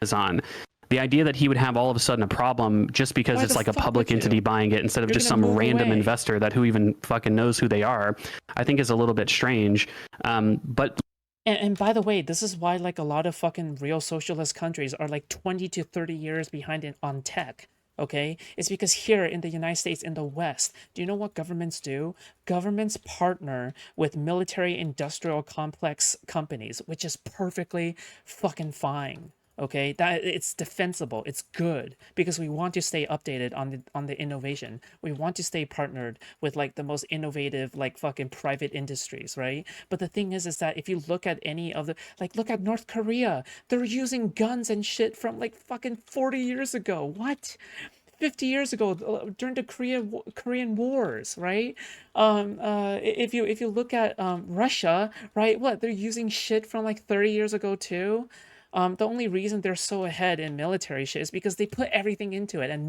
Amazon. The idea that he would have all of a sudden a problem just because Why it's the like a fuck public would entity you? buying it instead of You're just gonna some move random away. investor that who even fucking knows who they are, I think is a little bit strange. But And by the way, this is why like a lot of fucking real socialist countries are like 20 to 30 years behind on tech. Okay? It's because here in the United States, in the West, do you know what governments do? Governments partner with military industrial complex companies, which is perfectly fucking fine. Okay, that it's defensible, it's good because we want to stay updated on the innovation. We want to stay partnered with like the most innovative like fucking private industries, right? But the thing is that if you look at any of the like look at North Korea, they're using guns and shit from like fucking 40 years ago. What? 50 years ago during the Korean Wars, right? If you look at Russia, right? What they're using shit from like 30 years ago too. The only reason they're so ahead in military shit is because they put everything into it and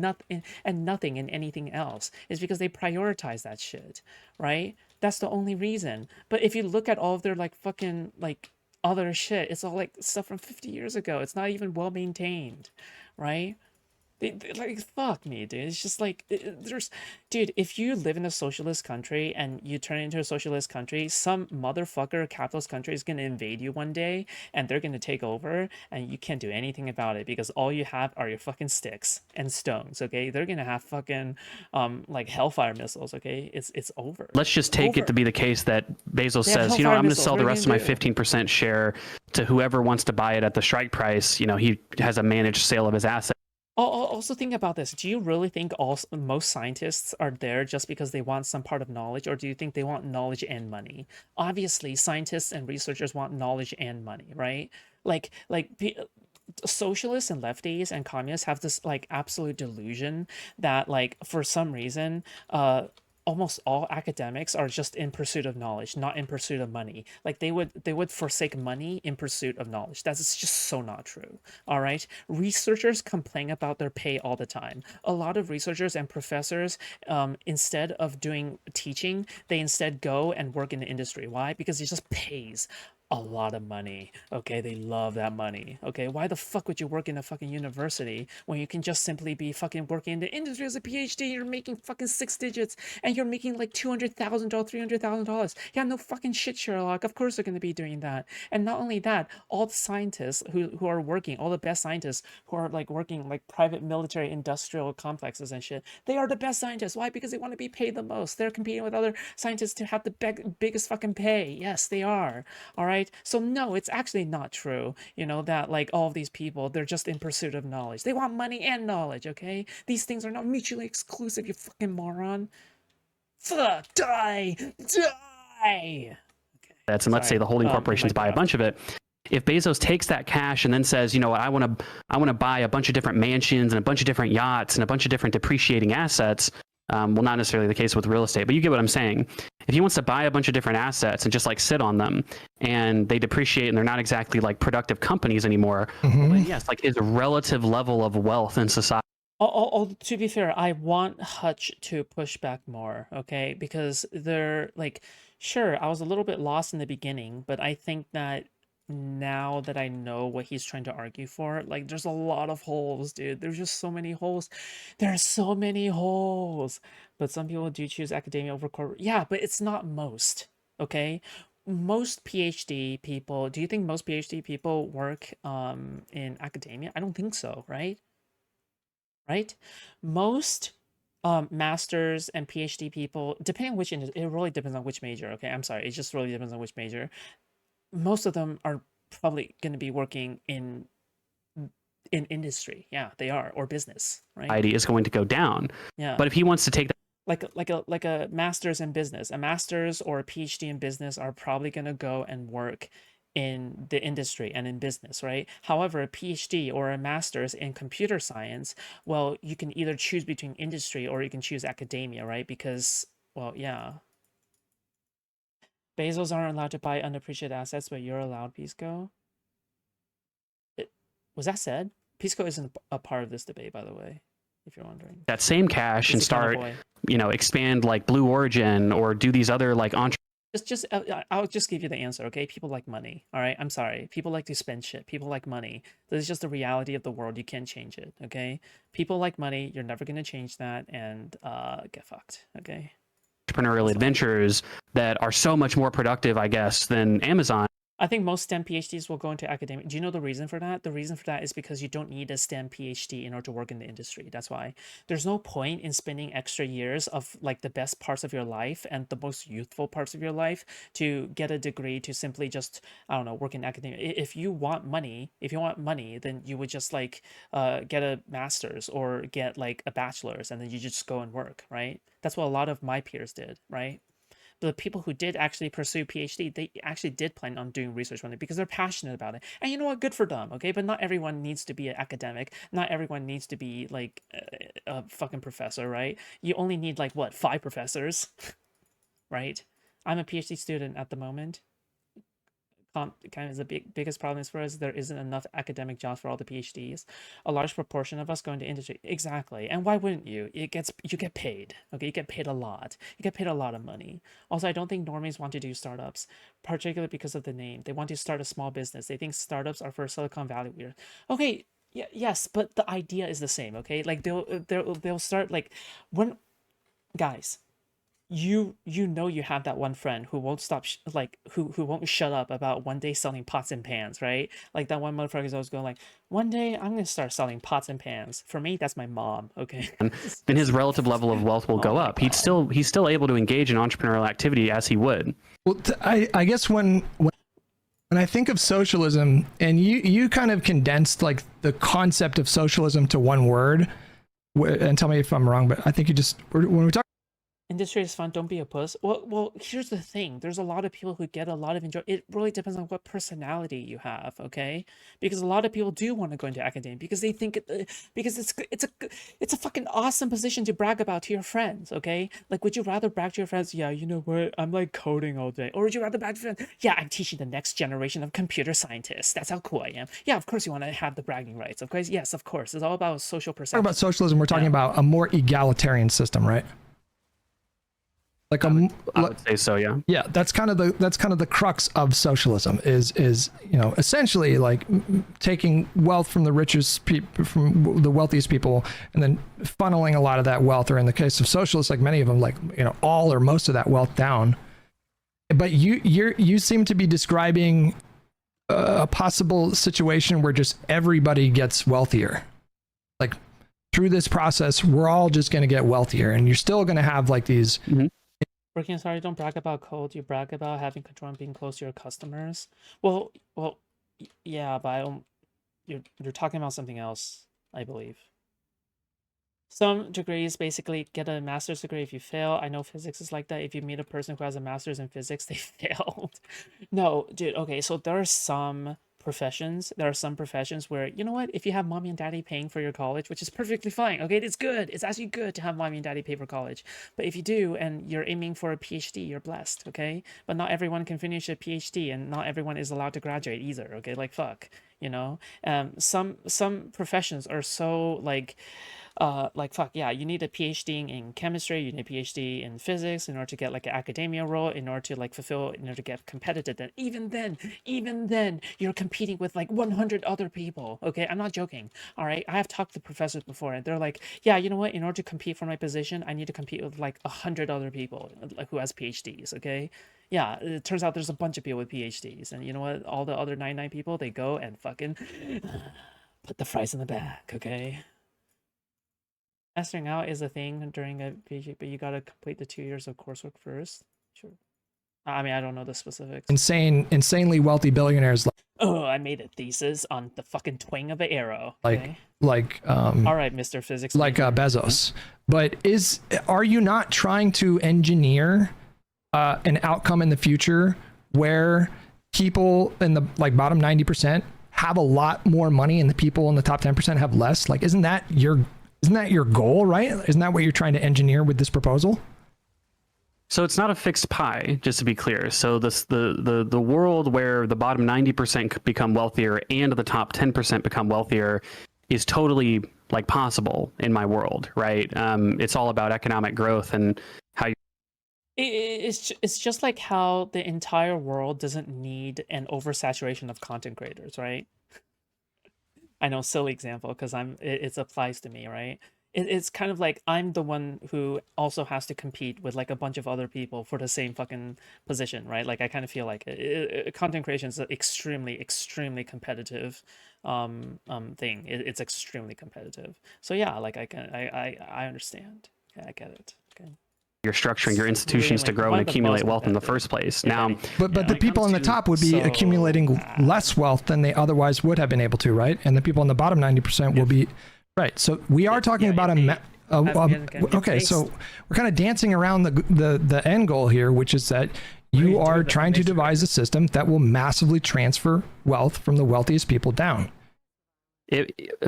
nothing in anything else. Is because they prioritize that shit, right? That's the only reason. But if you look at all of their like fucking like other shit, it's all like stuff from 50 years ago. It's not even well maintained, right? Like fuck me, dude. It's just like there's, dude. If you live in a socialist country and you turn into a socialist country, some motherfucker capitalist country is gonna invade you one day, and they're gonna take over, and you can't do anything about it because all you have are your fucking sticks and stones. Okay, they're gonna have fucking like hellfire missiles. Okay, it's over. let's just take it to Over. be the case that Bezos They have says, you know, hellfire I'm going to missiles. sell What are the you rest of gonna my do? 15% share to whoever wants to buy it at the strike price. You know, he has a managed sale of his assets. Also think about this. Do you really think most scientists are there just because they want some part of knowledge, or do you think they want knowledge and money? Obviously, scientists and researchers want knowledge and money, right? Socialists and lefties and communists have this like absolute delusion that like for some reason, almost all academics are just in pursuit of knowledge, not in pursuit of money. Like they would forsake money in pursuit of knowledge. That's just so not true. All right. Researchers complain about their pay all the time. A lot of researchers and professors, instead of doing teaching, they instead go and work in the industry. Why? Because it just pays a lot of money. Okay, they love that money. Okay, why the fuck would you work in a fucking university when you can just simply be fucking working in the industry as a PhD? You're making fucking six digits and you're making like $200,000, $300,000. Yeah, no fucking shit, Sherlock. Of course they're gonna be doing that. And not only that, all the scientists who are working, all the best scientists who are like working like private military industrial complexes and shit, they are the best scientists. Why? Because they want to be paid the most. They're competing with other scientists to have the biggest fucking pay. Yes, they are. All right. So no, it's actually not true, that like all of these people, they're just in pursuit of knowledge. They want money and knowledge, okay? These things are not mutually exclusive, you fucking moron. Fuck, die! Die! Okay. And let's say Sorry. the holding My corporations mic cut buy a off. bunch of it. If Bezos takes that cash and then says, you know what, I want to buy a bunch of different mansions and a bunch of different yachts and a bunch of different depreciating assets, well, not necessarily the case with real estate, but you get what I'm saying. If he wants to buy a bunch of different assets and just like sit on them and they depreciate and they're not exactly like productive companies anymore, well, then yes, like his relative level of wealth in society. To be fair, I want Hutch to push back more, okay? Because they're like, sure, I was a little bit lost in the beginning, but I think that now that I know what he's trying to argue for, like, there's a lot of holes, dude. There's just so many holes. There are so many holes. But some people do choose academia over corporate. Yeah, but it's not most, okay? Most PhD people, do you think most PhD people work in academia? I don't think so, right? Right? Most masters and PhD people, depending on which industry, it really depends on which major. Okay, I'm sorry, it just really depends on which major. Most of them are probably going to be working in industry. Yeah, they are, or business, right? Is going to go down. Yeah. But if he wants to take that, like a master's in business, a master's or a PhD in business are probably going to go and work in the industry and in business, right? However, a PhD or a master's in computer science, well, you can either choose between industry or you can choose academia, right? Because, well, yeah. Bezos aren't allowed to buy unappreciated assets, but you're allowed, Pisco. Was that said? Pisco isn't a part of this debate, by the way, if you're wondering. that same cash It's and start, Econoboi. expand like Blue Origin or do these other like I'll just give you the answer, okay? People like money, all right? I'm sorry. People like to spend shit. People like money. This is just the reality of the world. You can't change it, okay? People like money. You're never gonna change that, and get fucked, okay? Entrepreneurial adventures that are so much more productive, I guess, than Amazon. I think most STEM PhDs will go into academia. Do you know the reason for that? The reason for that is because you don't need a STEM PhD in order to work in the industry. That's why. There's no point in spending extra years of like the best parts of your life and the most youthful parts of your life to get a degree to simply just, I don't know, work in academia. If you want money, then you would just like get a master's or get like a bachelor's and then you just go and work, right? That's what a lot of my peers did, right? The people who did actually pursue PhD, they actually did plan on doing research on it because they're passionate about it. And you know what? Good for them, okay? But not everyone needs to be an academic. Not everyone needs to be like a fucking professor, right? You only need like what, 5 professors, right? I'm a PhD student at the moment. Kind of the biggest problem is for us there isn't enough academic jobs for all the PhDs. A large proportion of us go into industry. Exactly. And why wouldn't you? You get paid. Okay, you get paid a lot. You get paid a lot of money. Also, I don't think normies want to do startups, particularly because of the name. They want to start a small business. They think startups are for Silicon Valley weird. Okay, yeah, yes, but the idea is the same, okay? Like they'll start like when guys, you know you have that one friend who won't stop like who won't shut up about one day selling pots and pans, right? Like that one motherfucker is always going like, one day I'm gonna start selling pots and pans. For me, that's my mom, okay? Then his relative level of wealth will go up. He's still able to engage in entrepreneurial activity as he would. Well, I guess when I think of socialism, and you kind of condensed like the concept of socialism to one word, and tell me if I'm wrong, but I think when we talk. Industry is fun. Don't be a puss. Well, here's the thing. There's a lot of people who get a lot of enjoy. It really depends on what personality you have, okay? Because a lot of people do want to go into academia because they think because it's a fucking awesome position to brag about to your friends, okay? Like, would you rather brag to your friends? Yeah, you know what? I'm like coding all day. Or would you rather brag to your friends? Yeah, I'm teaching the next generation of computer scientists. That's how cool I am. Yeah, of course you want to have the bragging rights. Of course, yes, of course. It's all about social perception. Talk about socialism. We're talking about a more egalitarian system, right? Like I would say so, yeah. Yeah, that's kind of the crux of socialism is essentially like taking wealth from the richest people, from the wealthiest people, and then funneling a lot of that wealth, or in the case of socialists, like many of them, like all or most of that wealth down. But you seem to be describing a possible situation where just everybody gets wealthier. Like through this process, we're all just going to get wealthier, and you're still going to have like these. Mm-hmm. Working sorry, don't brag about code. You brag about having control and being close to your customers. Well, yeah, but you're talking about something else, I believe. Some degrees basically get a master's degree if you fail. I know physics is like that. If you meet a person who has a master's in physics, they failed. No, dude. Okay, so there are some professions where, you know what, if you have mommy and daddy paying for your college, which is perfectly fine, okay, it's good, it's actually good to have mommy and daddy pay for college. But if you do and you're aiming for a PhD, you're blessed, okay? But not everyone can finish a PhD, and not everyone is allowed to graduate either, okay? Like fuck, some professions are so like fuck yeah, you need a PhD in chemistry, you need a PhD in physics in order to get like an academia role, in order to get competitive. And even then you're competing with like 100 other people, okay? I'm not joking, all right? I have talked to professors before and they're like, yeah, you know what, in order to compete for my position, I need to compete with like 100 other people like who has PhDs, okay? Yeah, it turns out there's a bunch of people with PhDs, and you know what, all the other 99 people, they go and fucking put the fries in the back, okay? Mastering out is a thing during a PhD, but you gotta complete the 2 years of coursework first. Sure. I mean, I don't know the specifics. Insanely wealthy billionaires. Oh, I made a thesis on the fucking twing of an arrow. Okay? All right, Mr. Physics. Like Bezos. But are you not trying to engineer an outcome in the future where people in the bottom 90% have a lot more money and the people in the top 10% have less? Like, isn't that your goal, right? Isn't that what you're trying to engineer with this proposal? So it's not a fixed pie, just to be clear. So the world where the bottom 90% become wealthier and the top 10% become wealthier is totally like possible in my world, right? It's all about economic growth and how you It's just like how the entire world doesn't need an oversaturation of content creators, right? I know, silly example, because it applies to me, right? It's kind of like I'm the one who also has to compete with like a bunch of other people for the same fucking position, right? Like I kind of feel like content creation is an extremely competitive thing. It's extremely competitive. So yeah, like I understand. Yeah, I get it. Okay. You're structuring your institutions to Extremely, grow and one of the most accumulate wealth in the competitive, first place. if Now, any. But Yeah, the when it people comes on the to top would be accumulating less wealth than they otherwise would have been able to, right? And the people on the bottom 90% will be right. So we are talking about okay. So we're kind of dancing around the end goal here, which is that you are trying to devise a system that will massively transfer wealth from the wealthiest people down.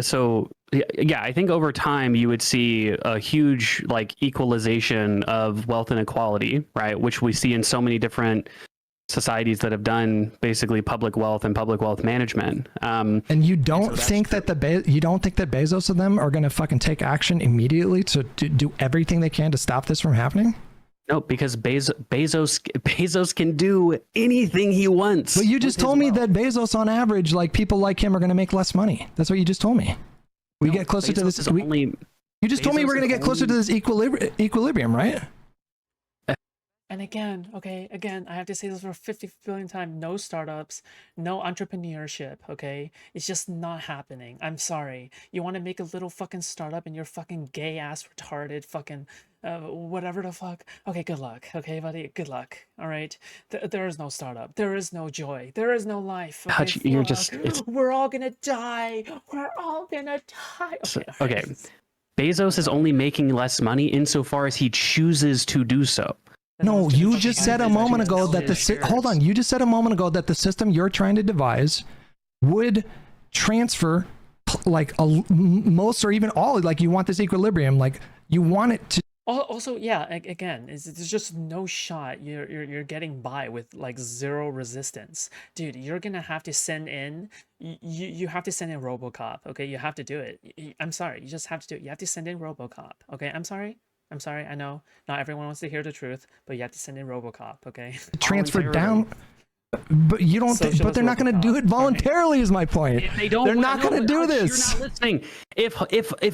So yeah, I think over time you would see a huge like equalization of wealth inequality, right? Which we see in so many different societies that have done basically public wealth and public wealth management. And you don't think that you don't think that Bezos and them are going to fucking take action immediately to do everything they can to stop this from happening? No, because Bezos can do anything he wants. But you just told me that Bezos, on average, like people like him, are going to make less money. That's what you just told me. We get closer to this. You just told me we're going to get closer to this equilibrium, right? And again, okay, again, I have to say this for 50 billion times. No startups, no entrepreneurship, okay? It's just not happening. I'm sorry. You want to make a little fucking startup and you're fucking gay ass retarded fucking whatever the fuck. Okay, good luck. Okay, buddy, good luck. All right. There is no startup. There is no joy. There is no life. Okay, you're just we're all gonna die. We're all gonna die. Okay. Bezos is only making less money insofar as he chooses to do so. No, you just said a moment ago that hold on. You just said a moment ago that the system you're trying to devise would transfer like most or even all, like you want this equilibrium, like you want it to. Also, yeah, again, there's just no shot you're getting by with like zero resistance. Dude, you're gonna have to send in you have to send in Robocop, okay? You have to do it. I'm sorry, you just have to do it. You have to send in Robocop, okay? I'm sorry. I know not everyone wants to hear the truth, but you have to send in Robocop, okay? Transfer down. But you don't think, but they're not going to do it voluntarily, is my point. If they don't, they're not going to do this. You're not listening. If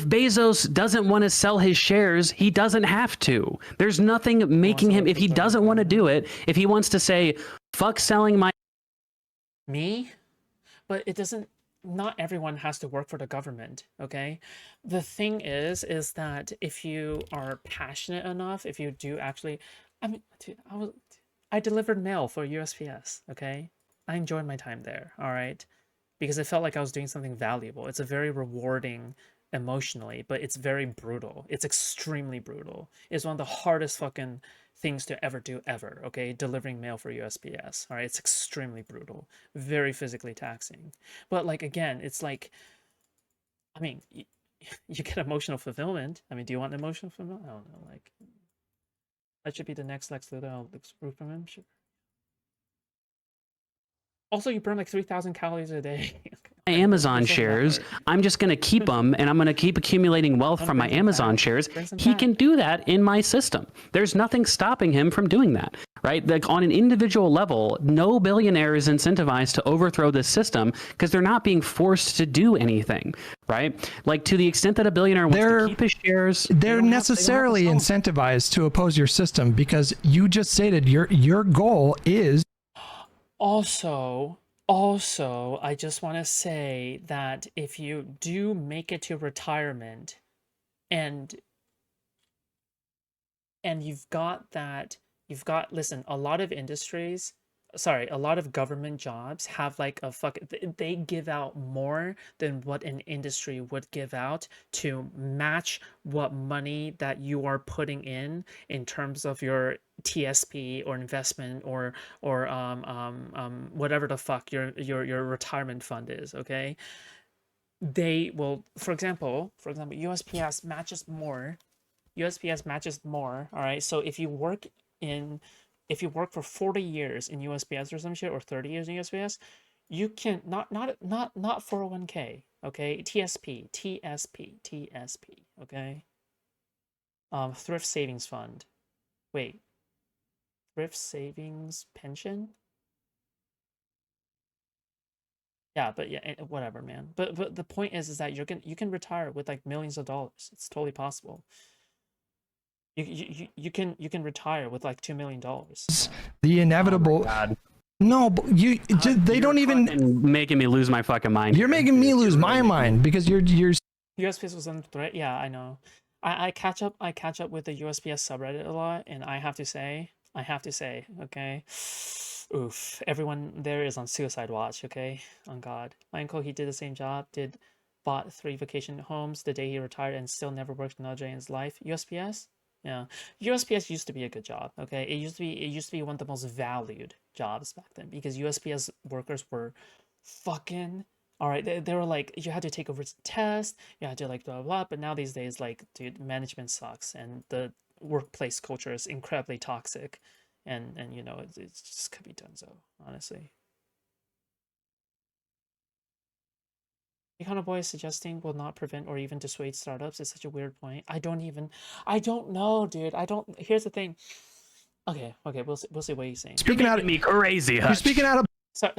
Bezos doesn't want to sell his shares, he doesn't have to. There's nothing making him, if he doesn't want to do it, if he wants to say, fuck selling my... Me? But it doesn't, not everyone has to work for the government, okay? The thing is that if you are passionate enough, if you do actually, I mean, dude, I delivered mail for USPS, okay? I enjoyed my time there, all right? Because it felt like I was doing something valuable. It's a very rewarding emotionally, but it's very brutal. It's extremely brutal. It's one of the hardest fucking things to ever do ever, okay? Delivering mail for USPS, all right? It's extremely brutal, very physically taxing. But like, again, it's like, I mean, you get emotional fulfillment. I mean, do you want emotional fulfillment? I don't know, like, that should be the next Lex Luthor. I'll proof from him. Sure. Also, you burn like 3,000 calories a day. My Amazon shares, I'm just going to keep them and I'm going to keep accumulating wealth from my Amazon shares. He can do that in my system. There's nothing stopping him from doing that, right? Like on an individual level, no billionaire is incentivized to overthrow this system because they're not being forced to do anything, right? Like to the extent that a billionaire wants to keep his shares, they're necessarily incentivized to oppose your system because you just stated your goal is. Also, I just want to say that if you do make it to retirement and listen, a lot of industries, sorry, a lot of government jobs have like they give out more than what an industry would give out to match what money that you are putting in terms of your TSP or investment or whatever the fuck your retirement fund is, okay? They will, for example, USPS matches more. All right? So if you work for 40 years in USPS or some shit, or 30 years in USPS, you can not 401k, okay? TSP, okay? Thrift savings fund. Wait. thrift savings pension. Yeah, but yeah, whatever, man. But the point is that you can retire with like millions of dollars. It's totally possible. You can retire with like $2 million. The inevitable. God. No, but they You're don't even. fucking making me lose my fucking mind. You're here. making me lose You're my really mind because you're USPS was under threat. Yeah, I know. I catch up with the USPS subreddit a lot, and I have to say, okay, oof, everyone there is on suicide watch. Okay, on God, my uncle, he did the same job, bought 3 vacation homes the day he retired, and still never worked another day in his life. USPS, yeah, USPS used to be a good job. Okay, it used to be one of the most valued jobs back then because USPS workers were fucking all right. They were like, you had to take a written test, you had to like blah blah blah. But now these days, like, dude, management sucks, and the workplace culture is incredibly toxic, and you know it just could be done so honestly. Econoboi is suggesting will not prevent or even dissuade startups is such a weird point. I don't know, dude. I don't. Here's the thing. Okay, we'll see what he's saying. speaking out. making me crazy. You're Hutch. speaking out of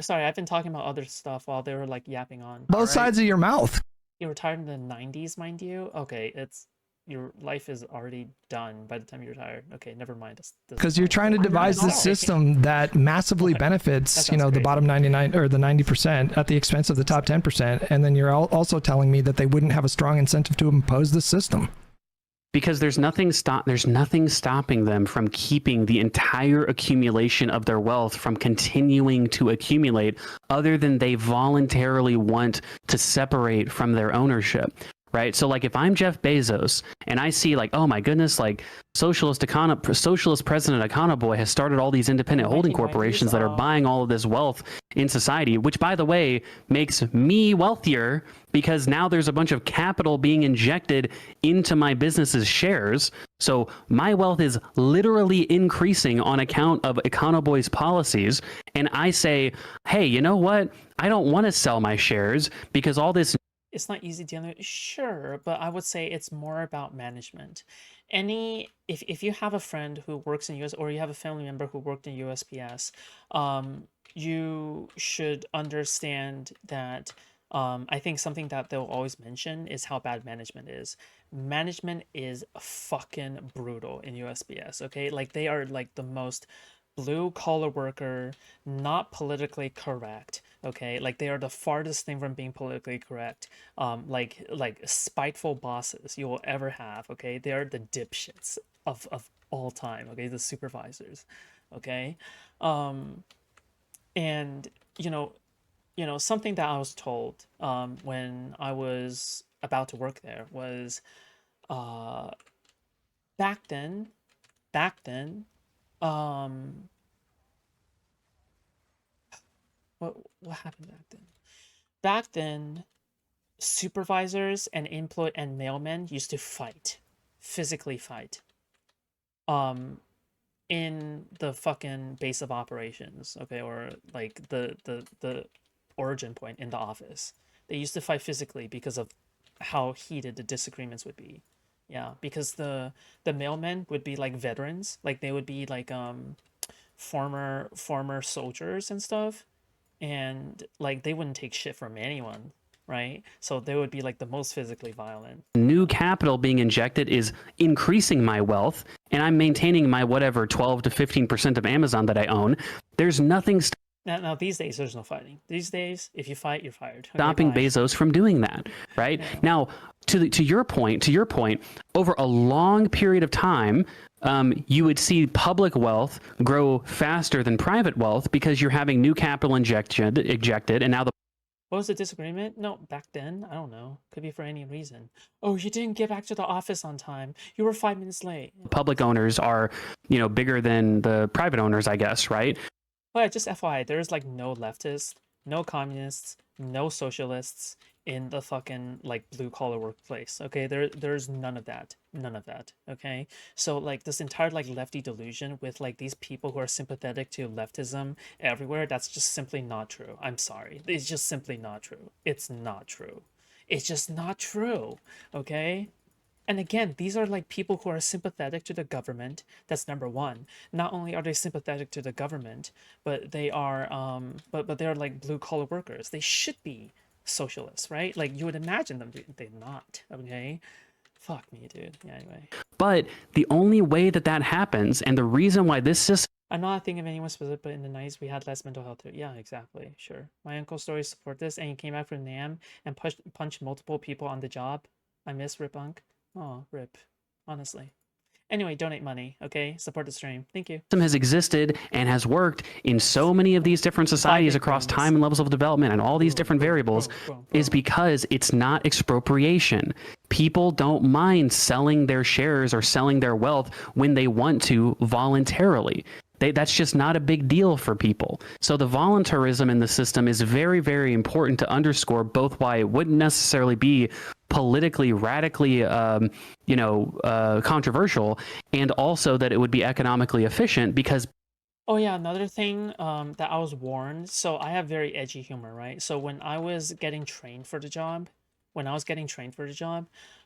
Sorry, I've been talking about other stuff while they were like yapping on. both sides of your mouth. He retired in the 90s, mind you. Okay, your life is already done by the time you retire. Okay, never mind. Because you're trying to devise the system that massively benefits, you know, the bottom 99 or the 90% at the expense of the top 10%. And then you're also telling me that they wouldn't have a strong incentive to impose the system. Because there's nothing stopping them from keeping the entire accumulation of their wealth from continuing to accumulate, other than they voluntarily want to separate from their ownership. Right. So like if I'm Jeff Bezos and I see like, oh my goodness, like socialist president Econoboi has started all these independent holding corporations that are buying all of this wealth in society, which by the way makes me wealthier because now there's a bunch of capital being injected into my business's shares. So my wealth is literally increasing on account of Econoboi's policies. And I say, hey, you know what? I don't want to sell my shares because all this. It's not easy dealing with, sure, but I would say it's more about management. If you have a friend who works in US, or you have a family member who worked in USPS, you should understand that I think something that they'll always mention is how bad management is. Management is fucking brutal in USPS, okay? Like they are like the most blue collar worker, not politically correct, okay? Like they are the farthest thing from being politically correct. Like spiteful bosses you will ever have, okay? They are the dipshits of all time, okay? The supervisors, okay? And you know something that I was told when I was about to work there was back then what happened back then? Back then, supervisors and employee and mailmen used to fight, physically fight, in the fucking base of operations, okay, or like the origin point in the office. They used to fight physically because of how heated the disagreements would be. Yeah, because the mailmen would be like veterans, like they would be like former soldiers and stuff, and like they wouldn't take shit from anyone, right? So they would be like the most physically violent. New capital being injected is increasing my wealth, and I'm maintaining my whatever 12 to 15% of Amazon that I own. There's nothing Now these days there's no fighting. These days, if you fight, you're fired. Okay, stopping bye. Bezos from doing that, right? Yeah. Now, to your point, over a long period of time, you would see public wealth grow faster than private wealth because you're having new capital injected, and now the What was the disagreement? No, back then, I don't know. Could be for any reason. Oh, you didn't get back to the office on time. You were 5 minutes late. public owners are, bigger than the private owners, I guess, right? But just FYI, there's like no leftists, no communists, no socialists in the fucking like blue collar workplace. Okay, there's none of that. None of that. Okay, so like this entire like lefty delusion with like these people who are sympathetic to leftism everywhere, that's just simply not true. I'm sorry. It's just simply not true. It's not true. It's just not true. Okay? And again, these are like people who are sympathetic to the government. That's number one. Not only are they sympathetic to the government, but they are but they're like blue collar workers. They should be socialists, right? Like you would imagine them they're not. Okay. Fuck me, dude. Yeah, anyway. But the only way that that happens, and the reason why this system I'm not thinking of anyone specific, but in the 90s we had less mental health too. Yeah, exactly. Sure. My uncle's stories support this, and he came back from NAM and punched multiple people on the job. I miss Rip Unk. Oh, rip. Honestly. Anyway, donate money, okay? Support the stream. Thank you. has existed and has worked in so many of these different societies across time and levels of development and all these different variables is because it's not expropriation. People don't mind selling their shares or selling their wealth when they want to voluntarily. That's just not a big deal for people. So the voluntarism in the system is very, very important to underscore both why it wouldn't necessarily be politically radically controversial, and also that it would be economically efficient because Oh yeah, another thing that I was warned. So I have very edgy humor, right? So when I was getting trained for the job,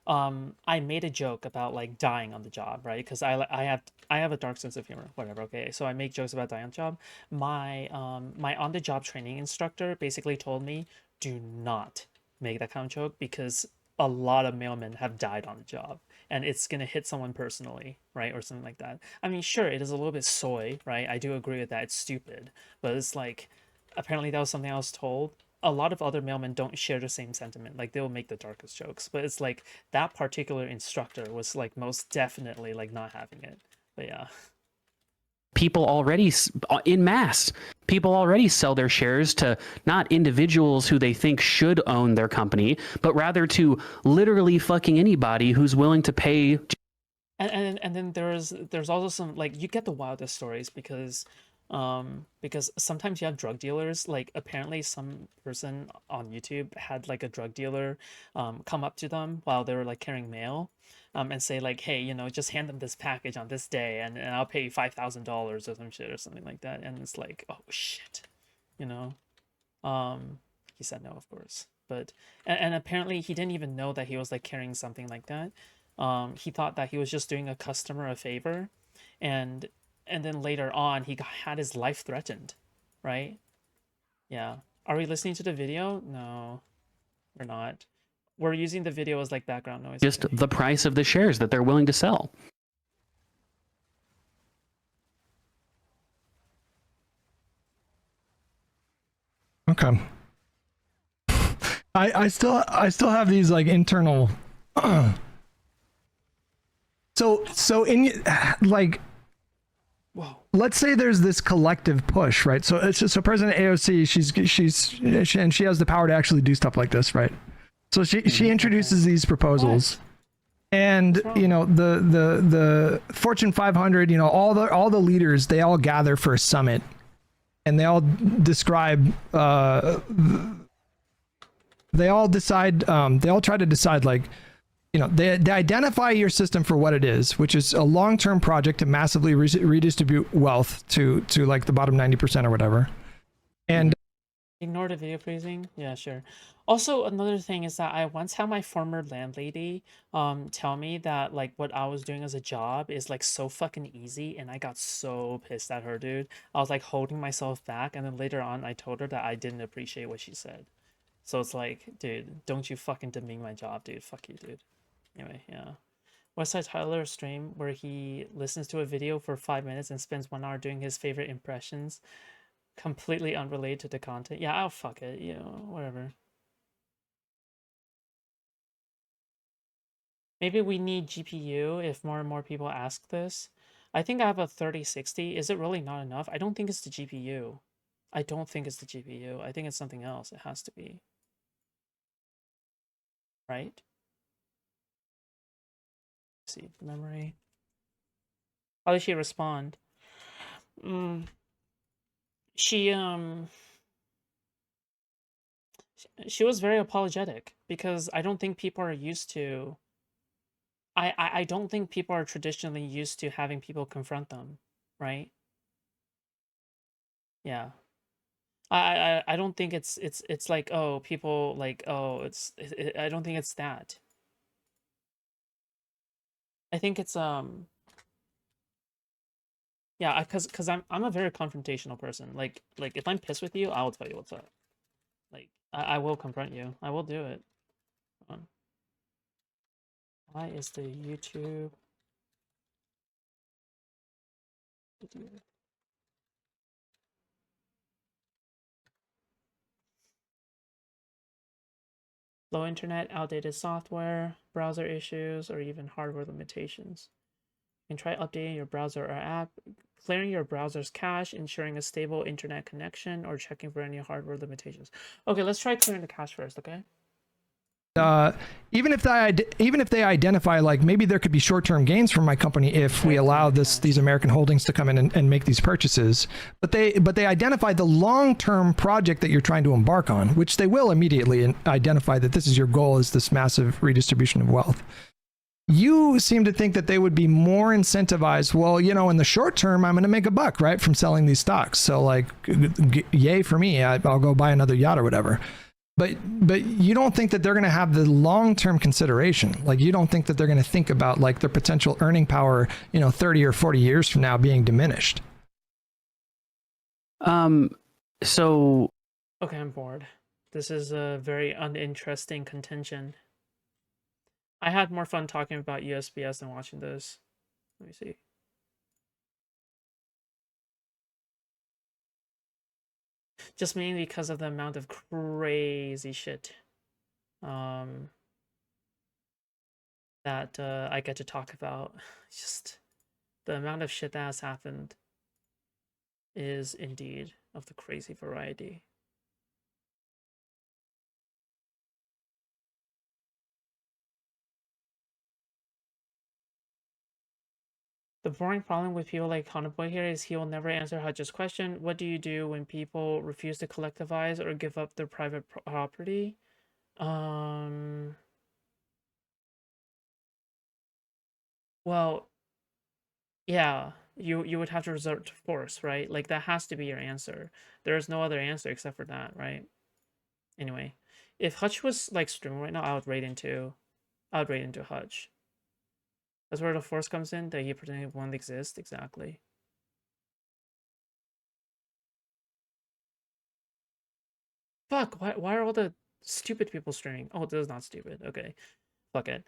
I made a joke about like dying on the job, right? Because I have a dark sense of humor, whatever. Okay, so I make jokes about dying on the job. My on the job training instructor basically told me, do not make that kind of joke because a lot of mailmen have died on the job and it's gonna hit someone personally, right? Or something like that. I mean, sure, it is a little bit soy, right? I do agree with that. It's stupid, but it's like apparently that was something I was told. A lot of other mailmen don't share the same sentiment. Like they'll make the darkest jokes, but it's like that particular instructor was like most definitely like not having it. But yeah. people already in mass people already sell their shares to not individuals who they think should own their company, but rather to literally fucking anybody who's willing to pay. And then there's also some like you get the wildest stories because sometimes you have drug dealers. Like apparently some person on YouTube had like a drug dealer come up to them while they were like carrying mail and say like, hey, you know, just hand them this package on this day and I'll pay you $5,000 or some shit or something like that. And it's like, oh shit, you know. He said no, of course. But and apparently he didn't even know that he was like carrying something like that. He thought that he was just doing a customer a favor, and then later on had his life threatened, right? Yeah. Are we listening to the video? No, we're not. We're using the video as like background noise. Just the price of the shares that they're willing to sell. Okay. I still have these like internal so in like Whoa. let's say there's this collective push, right? So it's just, so President AOC, and she has the power to actually do stuff like this, right? So she introduces these proposals. And you know the Fortune 500, you know, all the leaders, they all gather for a summit, and they all describe they all try to decide, like, you know, they identify your system for what it is, which is a long-term project to massively redistribute wealth to like the bottom 90% or whatever. And Ignore the video freezing. Yeah, sure. Also, another thing is that I once had my former landlady tell me that like what I was doing as a job is like so fucking easy, and I got so pissed at her, dude. I was like holding myself back, and then later on I told her that I didn't appreciate what she said. So it's like, dude, don't you fucking demean my job, dude. Fuck you, dude. Anyway, yeah. Westside Tyler stream where he listens to a video for 5 minutes and spends 1 hour doing his favorite impressions, completely unrelated to the content. Yeah, I'll fuck it, you know, whatever. Maybe we need GPU if more and more people ask this. I think I have a 3060. Is it really not enough? I don't think it's the GPU. I don't think it's the GPU. I think it's something else. It has to be. Right? Let's see, memory. How did she respond? She she was very apologetic because I don't think people are used to I don't think people are traditionally used to having people confront them, right? Yeah. I don't think it's like, oh, people like, oh, I don't think it's that. I think it's yeah, cause I'm a very confrontational person. Like if I'm pissed with you, I will tell you what's up. Like I will confront you. I will do it. Hold on. Why is the YouTube video? Low internet, outdated software, browser issues, or even hardware limitations. You can try updating your browser or app, clearing your browser's cache, ensuring a stable internet connection, or checking for any hardware limitations. Okay, let's try clearing the cache first, okay? Even if they identify like maybe there could be short-term gains from my company if we allow these American holdings to come in and make these purchases, but they identify the long-term project that you're trying to embark on, which they will immediately identify that this is your goal, is this massive redistribution of wealth. You seem to think that they would be more incentivized. Well, you know, in the short term, I'm going to make a buck, right, from selling these stocks. So like, yay for me, I'll go buy another yacht or whatever. But you don't think that they're going to have the long-term consideration. Like, you don't think that they're going to think about like their potential earning power, you know, 30 or 40 years from now being diminished. So Okay, I'm bored. This is a very uninteresting contention. I had more fun talking about USPS than watching this. Let me see. Just mainly because of the amount of crazy shit that I get to talk about. Just the amount of shit that has happened is indeed of the crazy variety. The boring problem with people like Econoboi here is he will never answer Hutch's question. What do you do when people refuse to collectivize or give up their private property? Well, yeah, you would have to resort to force, right? Like that has to be your answer. There is no other answer except for that, right? Anyway, if Hutch was like streaming right now, I would raid into Hutch. That's where the force comes in, that he pretended won't exist, exactly. Fuck, why are all the stupid people streaming? Oh, this is not stupid. Okay. Fuck it.